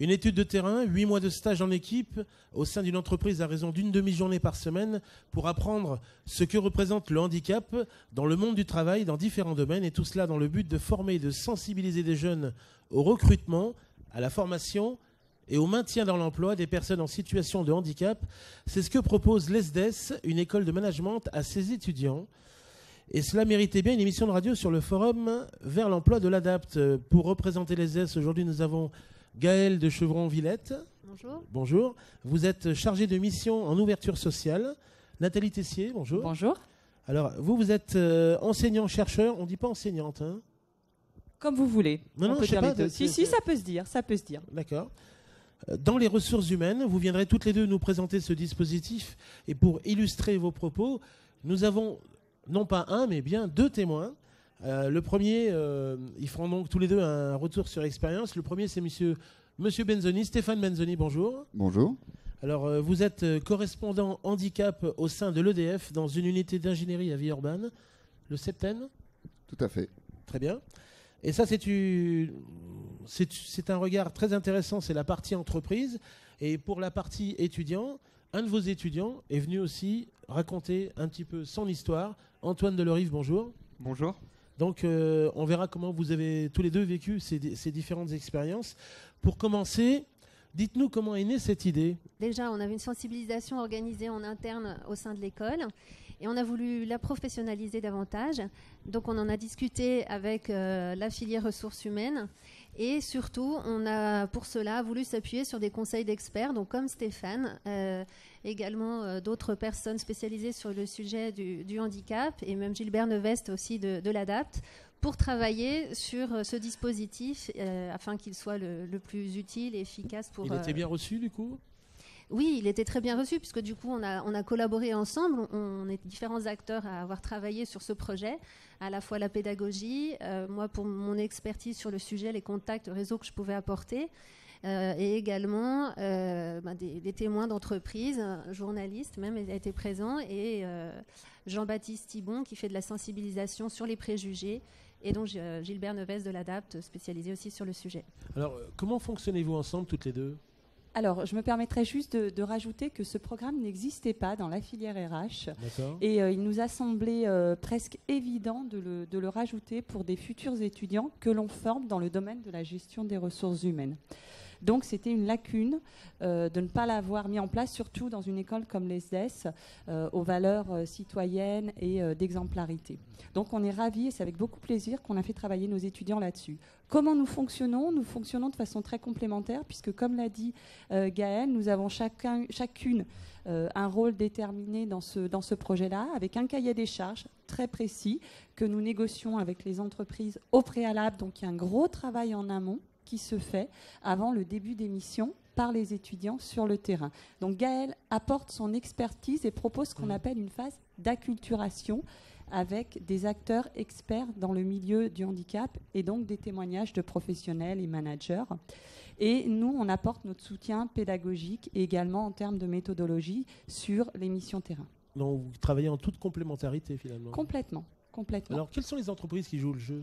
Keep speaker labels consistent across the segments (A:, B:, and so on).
A: Une étude de terrain, 8 mois de stage en équipe au sein d'une entreprise à raison d'une demi-journée par semaine pour apprendre ce que représente le handicap dans le monde du travail dans différents domaines, et tout cela dans le but de former et de sensibiliser des jeunes au recrutement, à la formation et au maintien dans l'emploi des personnes en situation de handicap. C'est ce que propose l'ESDES, une école de management, à ses étudiants. Et cela méritait bien une émission de radio sur le forum vers l'emploi de l'ADAPT. Pour représenter l'ESDES, aujourd'hui nous avons Gaëlle de Chevron-Villette.
B: Bonjour.
A: Bonjour. Vous êtes chargée de mission en ouverture sociale. Nathalie Tessier, bonjour.
B: Bonjour.
A: Alors, vous êtes enseignant-chercheur, on ne dit pas enseignante, hein?
B: Comme vous voulez.
A: Non,
B: on peut dire les deux. Si, ça peut se dire, ça peut se dire.
A: D'accord. Dans les ressources humaines, vous viendrez toutes les deux nous présenter ce dispositif. Et pour illustrer vos propos, nous avons non pas un, mais bien 2 témoins. Le premier, ils feront donc tous les deux un retour sur expérience. Le premier, c'est monsieur Benzoni, Stéphane Benzoni, bonjour.
C: Bonjour.
A: Alors, vous êtes correspondant handicap au sein de l'EDF dans une unité d'ingénierie à Villeurbanne, le Septène.
C: Tout à fait.
A: Très bien. Et ça, c'est un regard très intéressant, c'est la partie entreprise. Et pour la partie étudiant, un de vos étudiants est venu aussi raconter un petit peu son histoire. Antoine Delorive, bonjour.
D: Bonjour.
A: Donc, on verra comment vous avez tous les deux vécu ces différentes expériences. Pour commencer, dites-nous comment est née cette idée.
E: Déjà, on avait une sensibilisation organisée en interne au sein de l'école. Et on a voulu la professionnaliser davantage. Donc on en a discuté avec la filière ressources humaines. Et surtout, on a pour cela voulu s'appuyer sur des conseils d'experts, donc comme Stéphane, également d'autres personnes spécialisées sur le sujet du handicap, et même Gilbert Neveste aussi de l'ADAPT, pour travailler sur ce dispositif afin qu'il soit le plus utile et efficace pour...
A: Il était bien reçu du coup ?
E: Oui, il était très bien reçu puisque du coup on a collaboré ensemble, on est différents acteurs à avoir travaillé sur ce projet, à la fois la pédagogie, moi pour mon expertise sur le sujet, les contacts, le réseau que je pouvais apporter, et également des témoins d'entreprise, journalistes même a été présent, et Jean-Baptiste Thibon qui fait de la sensibilisation sur les préjugés, et donc Gilbert Neveste de l'ADAPT spécialisé aussi sur le sujet.
A: Alors comment fonctionnez-vous ensemble toutes les deux ?
B: Alors, je me permettrais juste de rajouter que ce programme n'existait pas dans la filière RH.
A: D'accord.
B: Et il nous a semblé presque évident de le rajouter pour des futurs étudiants que l'on forme dans le domaine de la gestion des ressources humaines. Donc, c'était une lacune de ne pas l'avoir mis en place, surtout dans une école comme l'ESDES, aux valeurs citoyennes et d'exemplarité. Donc, on est ravis, et c'est avec beaucoup plaisir qu'on a fait travailler nos étudiants là-dessus. Comment nous fonctionnons ? Nous fonctionnons de façon très complémentaire, puisque, comme l'a dit Gaëlle, nous avons chacune un rôle déterminé dans ce projet-là, avec un cahier des charges très précis que nous négocions avec les entreprises au préalable. Donc, il y a un gros travail en amont qui se fait avant le début des missions par les étudiants sur le terrain. Donc Gaëlle apporte son expertise et propose ce qu'on appelle une phase d'acculturation avec des acteurs experts dans le milieu du handicap et donc des témoignages de professionnels et managers. Et nous, on apporte notre soutien pédagogique et également en termes de méthodologie sur les missions terrain.
A: Donc vous travaillez en toute complémentarité finalement.
B: Complètement.
A: Alors quelles sont les entreprises qui jouent le jeu ?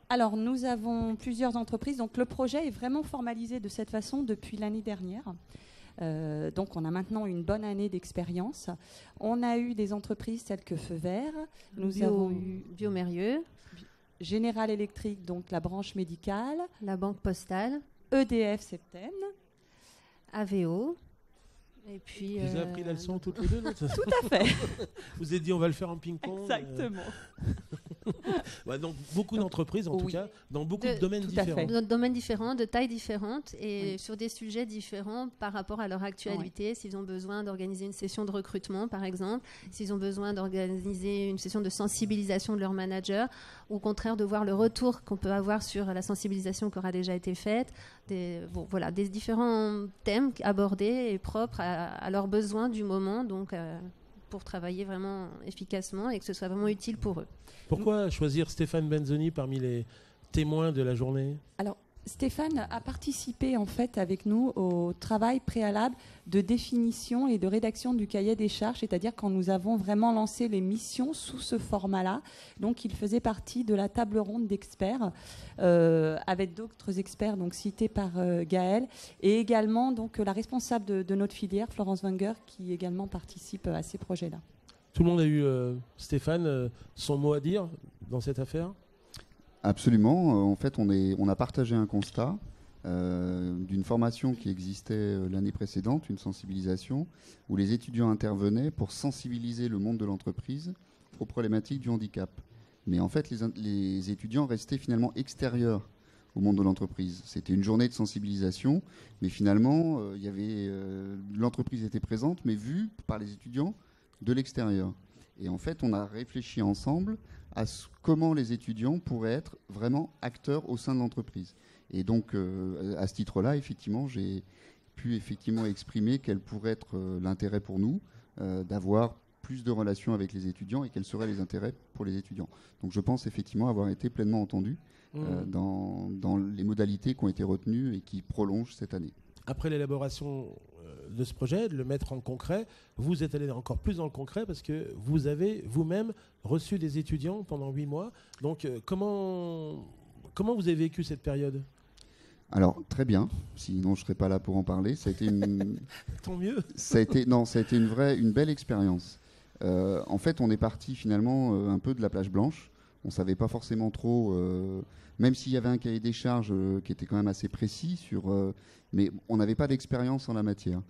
B: Alors, nous avons plusieurs entreprises. Donc, le projet est vraiment formalisé de cette façon depuis l'année dernière. Donc, on a maintenant une bonne année d'expérience. On a eu des entreprises telles que Feu Vert. Nous avons eu
E: Biomérieux,
B: General Electric, donc la branche médicale.
E: la Banque Postale,
B: EDF Septène.
E: AVO. Et puis,
A: vous avez appris la leçon toutes les deux, non ?
B: Tout à fait.
A: Vous avez dit on va le faire en ping-pong.
B: Exactement.
A: Donc beaucoup d'entreprises en tout cas, dans beaucoup de domaines différents.
E: De domaines différents, de tailles différentes et sur des sujets différents par rapport à leur actualité. Oui. S'ils ont besoin d'organiser une session de recrutement par exemple, s'ils ont besoin d'organiser une session de sensibilisation de leur manager, ou au contraire de voir le retour qu'on peut avoir sur la sensibilisation qui aura déjà été faite. Des différents thèmes abordés et propres à leurs besoins du moment. Donc pour travailler vraiment efficacement et que ce soit vraiment utile pour eux.
A: Pourquoi choisir Stéphane Benzoni parmi les témoins de la journée ?
B: Alors, Stéphane a participé en fait avec nous au travail préalable de définition et de rédaction du cahier des charges, c'est-à-dire quand nous avons vraiment lancé les missions sous ce format-là. Donc il faisait partie de la table ronde d'experts avec d'autres experts donc cités par Gaël et également donc la responsable de notre filière, Florence Wenger, qui également participe à ces projets-là.
A: Tout le monde a eu, Stéphane, son mot à dire dans cette affaire ?
C: Absolument. En fait, on a partagé un constat d'une formation qui existait l'année précédente, une sensibilisation, où les étudiants intervenaient pour sensibiliser le monde de l'entreprise aux problématiques du handicap. Mais en fait, les étudiants restaient finalement extérieurs au monde de l'entreprise. C'était une journée de sensibilisation, mais finalement, l'entreprise était présente, mais vue par les étudiants de l'extérieur. Et en fait, on a réfléchi ensemble à comment les étudiants pourraient être vraiment acteurs au sein de l'entreprise. Et donc, à ce titre-là, effectivement, j'ai pu exprimer quel pourrait être l'intérêt pour nous d'avoir plus de relations avec les étudiants et quels seraient les intérêts pour les étudiants. Donc, je pense effectivement avoir été pleinement entendu dans les modalités qui ont été retenues et qui prolongent cette année. Après
A: l'élaboration de ce projet, de le mettre en concret, vous êtes allé encore plus dans le concret parce que vous avez vous-même reçu des étudiants pendant 8 mois. Donc comment vous avez vécu cette période ?
C: Alors très bien, sinon je ne serais pas là pour en parler. Ça a été
A: Tant mieux.
C: Ça a été une belle expérience. En fait, on est parti finalement un peu de la plage blanche. On ne savait pas forcément trop, même s'il y avait un cahier des charges qui était quand même assez précis, mais on n'avait pas d'expérience en la matière.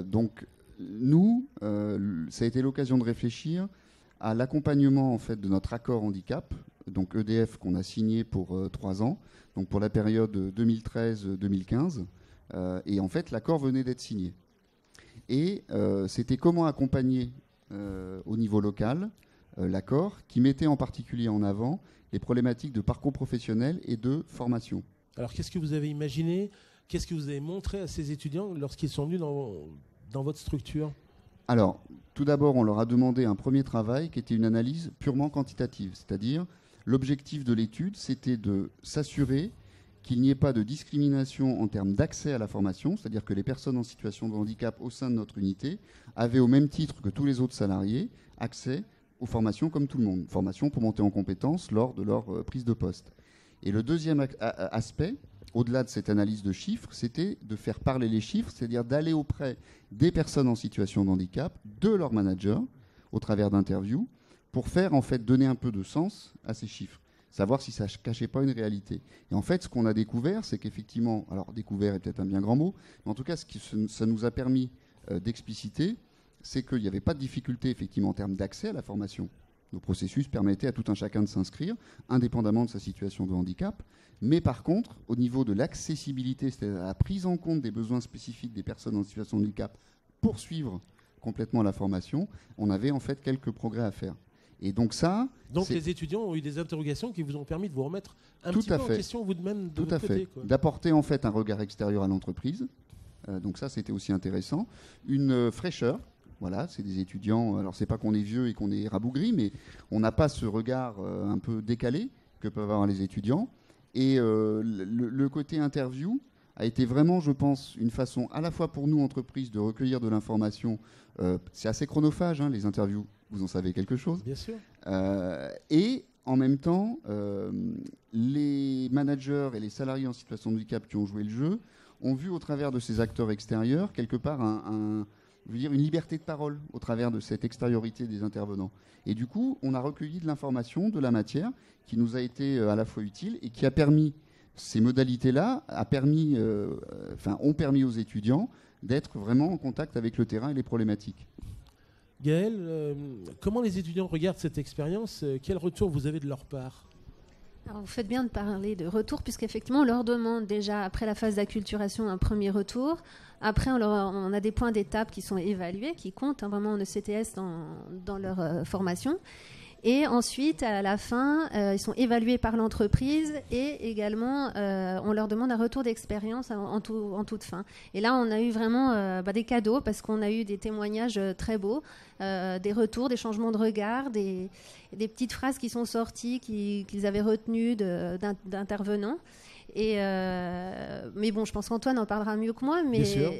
C: Donc nous, ça a été l'occasion de réfléchir à l'accompagnement en fait, de notre accord handicap, donc EDF qu'on a signé pour 3 ans, donc pour la période 2013-2015. Et en fait, l'accord venait d'être signé. Et c'était comment accompagner au niveau local l'accord qui mettait en particulier en avant les problématiques de parcours professionnel et de formation.
A: Alors qu'est-ce que vous avez imaginé ? Qu'est-ce que vous avez montré à ces étudiants lorsqu'ils sont venus dans votre structure ?
C: Alors, tout d'abord, on leur a demandé un premier travail qui était une analyse purement quantitative, c'est-à-dire l'objectif de l'étude, c'était de s'assurer qu'il n'y ait pas de discrimination en termes d'accès à la formation, c'est-à-dire que les personnes en situation de handicap au sein de notre unité avaient au même titre que tous les autres salariés accès aux formations comme tout le monde, formation pour monter en compétences lors de leur prise de poste. Et le deuxième aspect, au-delà de cette analyse de chiffres, c'était de faire parler les chiffres, c'est-à-dire d'aller auprès des personnes en situation de handicap, de leurs managers, au travers d'interviews, pour faire en fait donner un peu de sens à ces chiffres, savoir si ça ne cachait pas une réalité. Et en fait, ce qu'on a découvert, c'est qu'effectivement, alors découvert est peut-être un bien grand mot, mais en tout cas, ça nous a permis d'expliciter, c'est qu'il n'y avait pas de difficulté effectivement en termes d'accès à la formation. Nos processus permettaient à tout un chacun de s'inscrire, indépendamment de sa situation de handicap. Mais par contre, au niveau de l'accessibilité, c'est-à-dire la prise en compte des besoins spécifiques des personnes en situation de handicap pour suivre complètement la formation, on avait en fait quelques progrès à faire. Et donc ça...
A: Donc les étudiants ont eu des interrogations qui vous ont permis de vous remettre un petit peu en question vous-même de votre côté.
C: D'apporter en fait un regard extérieur à l'entreprise. Donc ça, c'était aussi intéressant. Une fraîcheur. Voilà, c'est des étudiants. Alors, c'est pas qu'on est vieux et qu'on est rabougri, mais on n'a pas ce regard un peu décalé que peuvent avoir les étudiants. Et le côté interview a été vraiment, je pense, une façon à la fois pour nous, entreprises, de recueillir de l'information. C'est assez chronophage, hein, les interviews. Vous en savez quelque chose ?
A: Bien sûr.
C: Et en même temps, les managers et les salariés en situation de handicap qui ont joué le jeu ont vu au travers de ces acteurs extérieurs, quelque part, une liberté de parole au travers de cette extériorité des intervenants. Et du coup, on a recueilli de l'information, de la matière, qui nous a été à la fois utile et qui a permis, ces modalités-là, ont permis aux étudiants d'être vraiment en contact avec le terrain et les problématiques.
A: Gaël, comment les étudiants regardent cette expérience ? Quel retour vous avez de leur part ?
E: Alors, vous faites bien de parler de retour, puisqu'effectivement, on leur demande déjà, après la phase d'acculturation, un premier retour. Après, on a des points d'étape qui sont évalués, qui comptent vraiment en ECTS dans leur formation. Et ensuite, à la fin, ils sont évalués par l'entreprise et également, on leur demande un retour d'expérience en toute fin. Et là, on a eu vraiment des cadeaux parce qu'on a eu des témoignages très beaux, des retours, des changements de regard, des petites phrases qui sont sorties qu'ils avaient retenues d'intervenants. Mais bon, je pense qu'Antoine en parlera mieux que moi. Mais
A: Bien sûr.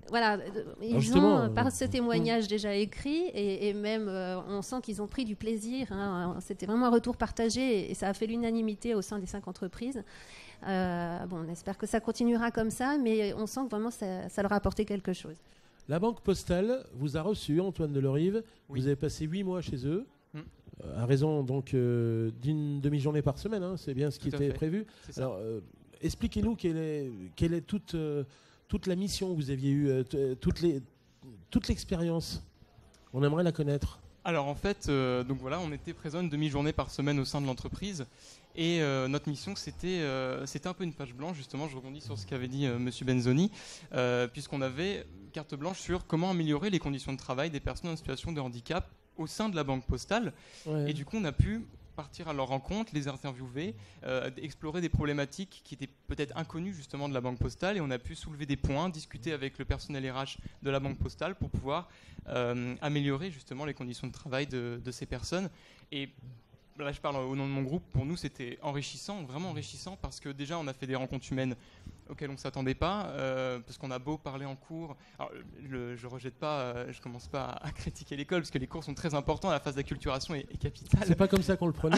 E: voilà, ils ont, par ce témoignage déjà écrit, et même on sent qu'ils ont pris du plaisir. Hein. C'était vraiment un retour partagé, et ça a fait l'unanimité au sein des 5 entreprises. On espère que ça continuera comme ça, mais on sent que vraiment ça leur a apporté quelque chose.
A: La Banque Postale vous a reçu, Antoine Delorive.
D: Oui.
A: Vous avez passé 8 mois chez eux, à raison donc d'une demi-journée par semaine. Hein, c'est bien ce qui
D: Tout à
A: était
D: fait.
A: prévu.
D: C'est ça.
A: Alors, expliquez-nous quelle est toute la mission que vous aviez eue, toute l'expérience. On aimerait la connaître.
D: Alors en fait, donc voilà, on était présent une demi-journée par semaine au sein de l'entreprise, et notre mission c'était un peu une page blanche, justement. Je rebondis sur ce qu'avait dit Monsieur Benzoni, puisqu'on avait carte blanche sur comment améliorer les conditions de travail des personnes en situation de handicap au sein de la Banque Postale.
A: Ouais.
D: Et du coup, on a pu partir à leur rencontre, les interviewer, explorer des problématiques qui étaient peut-être inconnues justement de la Banque Postale, et on a pu soulever des points, discuter avec le personnel RH de la Banque Postale pour pouvoir améliorer justement les conditions de travail de ces personnes. Et là, je parle au nom de mon groupe. Pour nous, c'était enrichissant, vraiment enrichissant, parce que déjà, on a fait des rencontres humaines auxquelles on ne s'attendait pas, parce qu'on a beau parler en cours. Alors, je rejette pas, je commence pas à critiquer l'école, parce que les cours sont très importants, la phase d'acculturation est capitale.
A: C'est pas comme ça qu'on le prenait.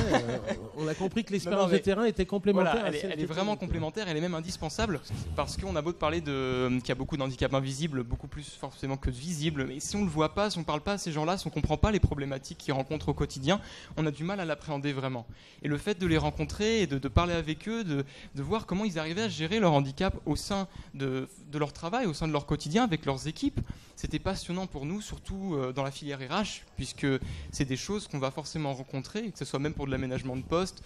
A: On a compris que l'expérience de terrain était complémentaire.
D: Voilà, elle est vraiment complémentaire, elle est même indispensable, parce qu'on a beau parler qu'il y a beaucoup d'handicaps invisibles, beaucoup plus forcément que de visibles, mais si on ne le voit pas, si on ne parle pas à ces gens-là, si on ne comprend pas les problématiques qu'ils rencontrent au quotidien, on a du mal à l'appréhender vraiment. Et le fait de les rencontrer et de parler avec eux, de voir comment ils arrivaient à gérer leur handicap au sein de leur travail, au sein de leur quotidien, avec leurs équipes, c'était passionnant pour nous, surtout dans la filière RH, puisque c'est des choses qu'on va forcément rencontrer, que ce soit même pour de l'aménagement de poste,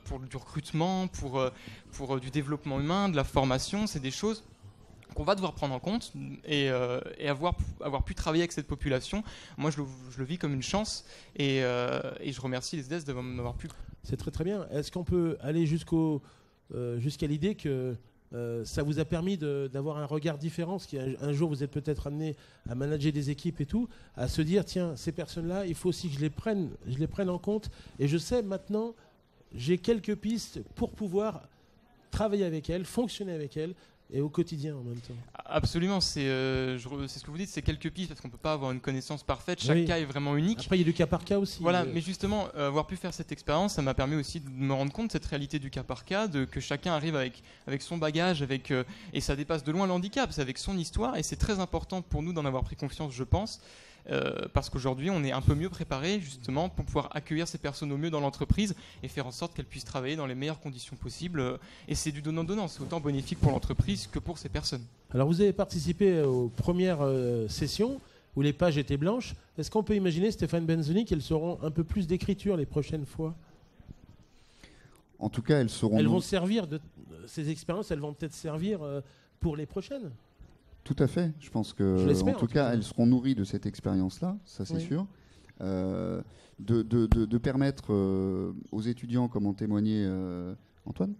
D: pour du recrutement, pour du développement humain, de la formation. C'est des choses qu'on va devoir prendre en compte, et avoir pu travailler avec cette population. Moi, je le vis comme une chance, et je remercie les SDS d'avoir pu.
A: C'est très très bien. Est-ce qu'on peut aller jusqu'à l'idée que ça vous a permis d'avoir un regard différent, parce qu'un jour vous êtes peut-être amené à manager des équipes et tout, à se dire tiens, ces personnes-là, il faut aussi que je les prenne en compte, et je sais maintenant, j'ai quelques pistes pour pouvoir travailler avec elles, fonctionner avec elles, et au quotidien en même temps.
D: Absolument, c'est ce que vous dites, c'est quelques pistes, parce qu'on ne peut pas avoir une connaissance parfaite, chaque cas est vraiment unique.
A: Après, il y a du cas par cas aussi.
D: Voilà, mais justement, avoir pu faire cette expérience, ça m'a permis aussi de me rendre compte de cette réalité du cas par cas, que chacun arrive avec son bagage, et ça dépasse de loin le handicap, c'est avec son histoire, et c'est très important pour nous d'en avoir pris confiance, je pense. Parce qu'aujourd'hui, on est un peu mieux préparé justement pour pouvoir accueillir ces personnes au mieux dans l'entreprise et faire en sorte qu'elles puissent travailler dans les meilleures conditions possibles. Et c'est du donnant-donnant, c'est autant bénéfique pour l'entreprise que pour ces personnes.
A: Alors, vous avez participé aux premières sessions où les pages étaient blanches. Est-ce qu'on peut imaginer, Stéphane Benzoni, qu'elles seront un peu plus d'écriture les prochaines fois ?
C: En tout cas, elles seront.
A: Elles vont servir ces expériences, elles vont peut-être servir pour les prochaines.
C: Tout à fait. Je pense que, en tout cas, elles seront nourries de cette expérience-là, ça c'est sûr. De permettre aux étudiants, comme en témoignait Antoine,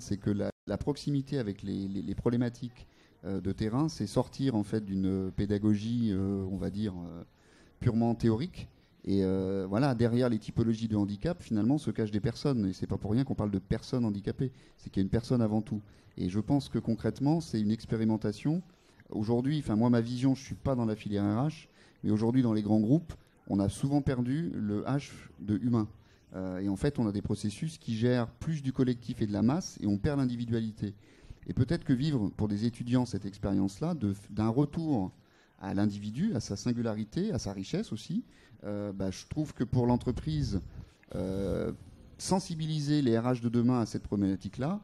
C: c'est que la proximité avec les problématiques de terrain, c'est sortir en fait d'une pédagogie, on va dire, purement théorique. Et voilà, derrière les typologies de handicap, finalement, se cachent des personnes. Et c'est pas pour rien qu'on parle de personnes handicapées. C'est qu'il y a une personne avant tout. Et je pense que concrètement, c'est une expérimentation. Aujourd'hui, moi, ma vision, je suis pas dans la filière RH, mais aujourd'hui, dans les grands groupes, on a souvent perdu le H de humain. Et en fait, on a des processus qui gèrent plus du collectif et de la masse, et on perd l'individualité. Et peut-être que vivre pour des étudiants cette expérience-là, d'un retour à l'individu, à sa singularité, à sa richesse aussi, je trouve que pour l'entreprise, sensibiliser les RH de demain à cette problématique-là,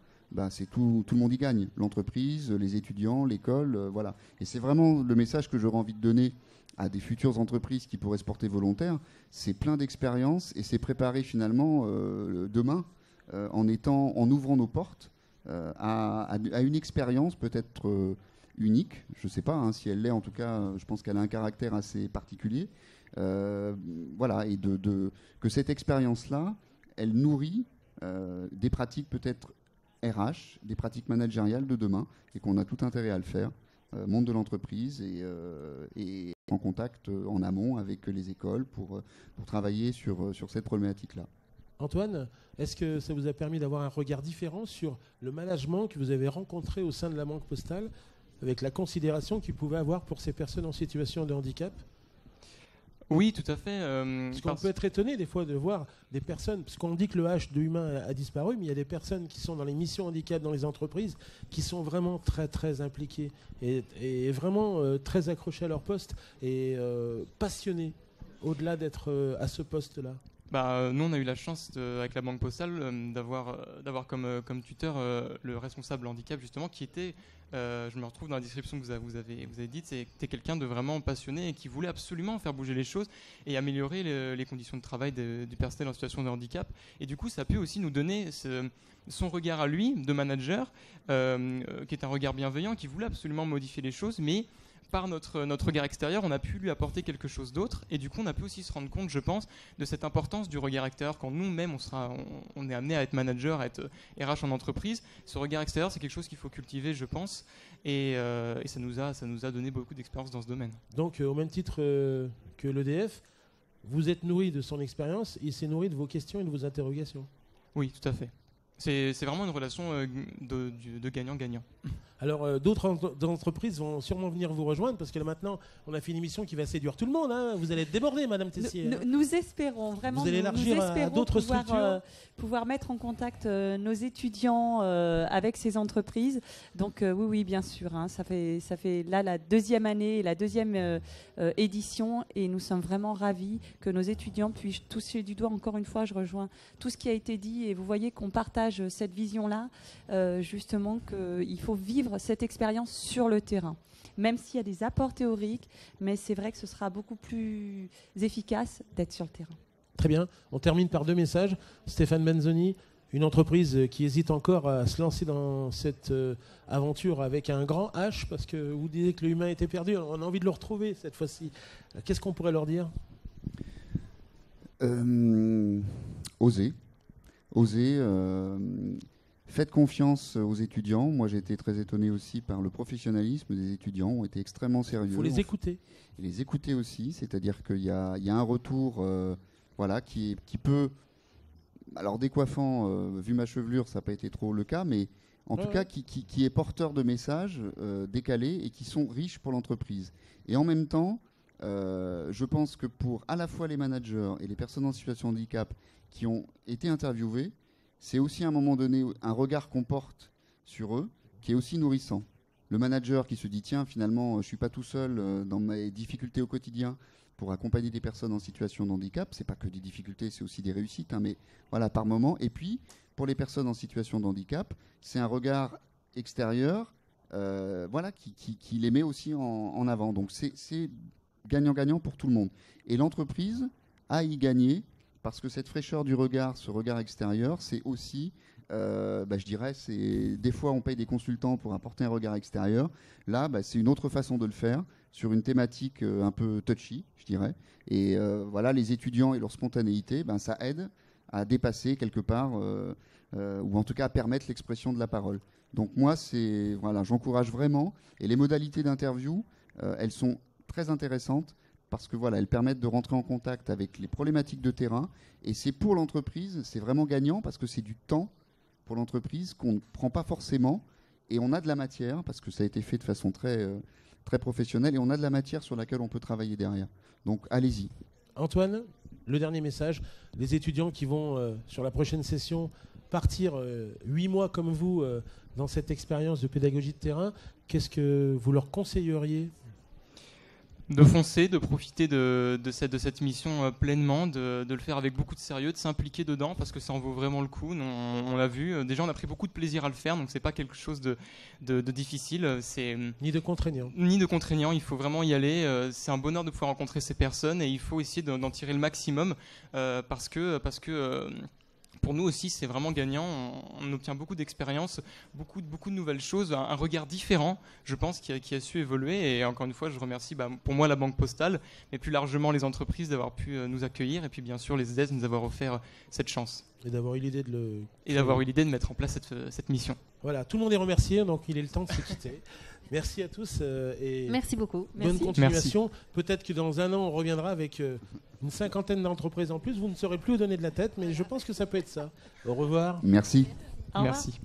C: c'est tout le monde y gagne. L'entreprise, les étudiants, l'école, voilà. Et c'est vraiment le message que j'aurais envie de donner à des futures entreprises qui pourraient se porter volontaires. C'est plein d'expériences et c'est préparer finalement demain en ouvrant nos portes à une expérience peut-être unique. Je ne sais pas si elle l'est, en tout cas, je pense qu'elle a un caractère assez particulier. Voilà, et que cette expérience-là, elle nourrit des pratiques peut-être RH, des pratiques managériales de demain, et qu'on a tout intérêt à le faire, monde de l'entreprise, et en contact en amont avec les écoles pour travailler sur cette problématique-là.
A: Antoine, est-ce que ça vous a permis d'avoir un regard différent sur le management que vous avez rencontré au sein de la Banque Postale, avec la considération qu'il pouvait avoir pour ces personnes en situation de handicap ?
D: Oui, tout à fait.
A: Parce qu'on peut être étonné des fois de voir des personnes, parce qu'on dit que le H de humain a disparu, mais il y a des personnes qui sont dans les missions handicap dans les entreprises qui sont vraiment très très impliquées et vraiment très accrochées à leur poste et passionnées au-delà d'être à ce poste-là.
D: Nous, on a eu la chance avec la Banque Postale d'avoir comme tuteur le responsable handicap justement qui était, je me retrouve dans la description que vous avez dite, c'était quelqu'un de vraiment passionné et qui voulait absolument faire bouger les choses et améliorer les conditions de travail du personnel en situation de handicap. Et du coup, ça a pu aussi nous donner son regard à lui de manager, qui est un regard bienveillant, qui voulait absolument modifier les choses, mais par notre regard extérieur, on a pu lui apporter quelque chose d'autre. Et du coup, on a pu aussi se rendre compte, je pense, de cette importance du regard extérieur. Quand nous-mêmes, on est amené à être manager, à être RH en entreprise, ce regard extérieur, c'est quelque chose qu'il faut cultiver, je pense. Et ça nous a donné beaucoup d'expérience dans ce domaine.
A: Donc, au même titre que l'EDF, vous êtes nourri de son expérience, il s'est nourri de vos questions et de vos interrogations.
D: Oui, tout à fait. C'est vraiment une relation de gagnant-gagnant.
A: Alors, d'autres entreprises vont sûrement venir vous rejoindre parce que là, maintenant, on a fait une émission qui va séduire tout le monde. Hein. Vous allez être débordé, Madame Tessier.
B: Nous espérons vraiment.
A: Vous allez élargir à d'autres structures.
B: Pouvoir mettre en contact nos étudiants avec ces entreprises. Donc, oui, bien sûr. Hein, ça fait là la deuxième année, la deuxième édition. Et nous sommes vraiment ravis que nos étudiants puissent toucher du doigt. Encore une fois, je rejoins tout ce qui a été dit. Et vous voyez qu'on partage cette vision-là, justement, qu'il faut vivre cette expérience sur le terrain, même s'il y a des apports théoriques, mais c'est vrai que ce sera beaucoup plus efficace d'être sur le terrain.
A: Très bien, on termine par 2 messages. Stéphane Benzoni, une entreprise qui hésite encore à se lancer dans cette aventure avec un grand H, parce que vous disiez que le humain était perdu, on a envie de le retrouver cette fois-ci. Qu'est-ce qu'on pourrait leur dire ?
C: Oser. Faites confiance aux étudiants. Moi, j'ai été très étonné aussi par le professionnalisme des étudiants. Ils ont été extrêmement sérieux.
A: Il faut les écouter.
C: Et les écouter aussi, c'est-à-dire qu'il y a un retour qui peut... Alors, décoiffant, vu ma chevelure, ça n'a pas été trop le cas, mais en tout cas, qui est porteur de messages décalés et qui sont riches pour l'entreprise. Et en même temps, je pense que pour à la fois les managers et les personnes en situation de handicap qui ont été interviewées, c'est aussi à un moment donné un regard qu'on porte sur eux qui est aussi nourrissant. Le manager qui se dit tiens, finalement, je ne suis pas tout seul dans mes difficultés au quotidien pour accompagner des personnes en situation de handicap. Ce n'est pas que des difficultés, c'est aussi des réussites, hein, mais voilà, par moment. Et puis, pour les personnes en situation de handicap, c'est un regard extérieur qui les met aussi en avant. Donc, c'est gagnant-gagnant pour tout le monde. Et l'entreprise a y gagné parce que cette fraîcheur du regard, ce regard extérieur, c'est aussi, je dirais, des fois on paye des consultants pour apporter un regard extérieur. Là, c'est une autre façon de le faire sur une thématique un peu touchy, je dirais. Et les étudiants et leur spontanéité, ça aide à dépasser quelque part, ou en tout cas à permettre l'expression de la parole. Donc moi, j'encourage vraiment. Et les modalités d'interview, elles sont très intéressantes. Parce que elles permettent de rentrer en contact avec les problématiques de terrain. Et c'est pour l'entreprise, c'est vraiment gagnant parce que c'est du temps pour l'entreprise qu'on ne prend pas forcément. Et on a de la matière, parce que ça a été fait de façon très, très professionnelle, et on a de la matière sur laquelle on peut travailler derrière. Donc allez-y.
A: Antoine, le dernier message. Les étudiants qui vont, sur la prochaine session, partir 8 mois comme vous dans cette expérience de pédagogie de terrain, qu'est-ce que vous leur conseilleriez ?
D: De foncer, de profiter de cette mission pleinement, de le faire avec beaucoup de sérieux, de s'impliquer dedans parce que ça en vaut vraiment le coup. On l'a vu. Déjà, on a pris beaucoup de plaisir à le faire, donc c'est pas quelque chose de difficile.
A: Ni de contraignant.
D: Ni de contraignant. Il faut vraiment y aller. C'est un bonheur de pouvoir rencontrer ces personnes et il faut essayer d'en tirer le maximum parce que pour nous aussi, c'est vraiment gagnant. On obtient beaucoup d'expérience, beaucoup de nouvelles choses, un regard différent, je pense, qui a su évoluer. Et encore une fois, je remercie pour moi la Banque Postale, mais plus largement les entreprises d'avoir pu nous accueillir et puis bien sûr les EDES de nous avoir offert cette chance.
A: Et d'avoir eu l'idée de
D: mettre en place cette mission.
A: Voilà, tout le monde est remercié, donc il est le temps de se quitter. Merci à tous et
E: Merci beaucoup.
A: bonne
B: Merci.
A: continuation. Peut-être que dans un an, on reviendra avec une cinquantaine d'entreprises en plus. Vous ne saurez plus où donner de la tête, mais je pense que ça peut être ça. Au revoir.
C: Merci.
B: Au revoir.
D: Merci.